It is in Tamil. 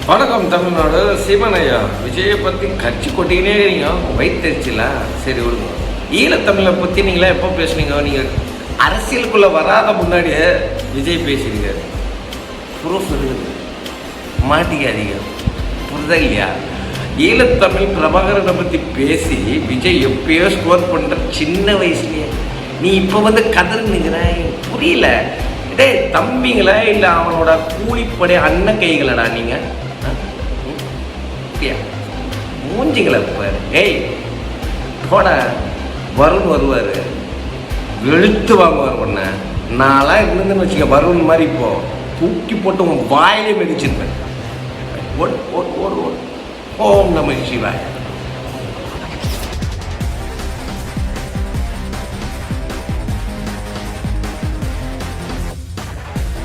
வணக்கம் தமிழ்நாடு. சிவனையா விஜயை பற்றி கட்சி கொட்டிக்கினே இருக்கீங்க. வயிற்றுச்சில சரி விடுங்க. ஈழத்தமிழை பற்றி நீங்களே எப்போ பேசுனீங்க? நீங்கள் அரசியலுக்குள்ளே வராத முன்னாடியே விஜய் பேசுறீங்க. ப்ரூஃப் இருக்குது, மாட்டிக்காதீங்க. புரிதா இல்லையா? ஈழத்தமிழ் பிரபாகரனை பற்றி பேசி விஜய் எப்பயோ ஸ்கோர் பண்ணுற சின்ன வயசுலேயே நீ இப்போ வந்து கதறுனுங்கிற புரியல. டே தம்பிங்களா இல்லை அவனோட கூலிப்படை அண்ணன் கைகளடா நீங்கள்? மூஞ்சிங்களா இருப்பார். ஏய் போட வருண் வருவார், வெளுத்து வாங்குவார். ஒன்ன நான்லாம் இருந்துன்னு வச்சுக்க, வருண் மாதிரி இப்போ தூக்கி போட்டு உன் வாயிலே மெதிச்சிருப்பேன். ஓடு ஓடு ஓடு ஓடு. ஓம் நம சிவாய்.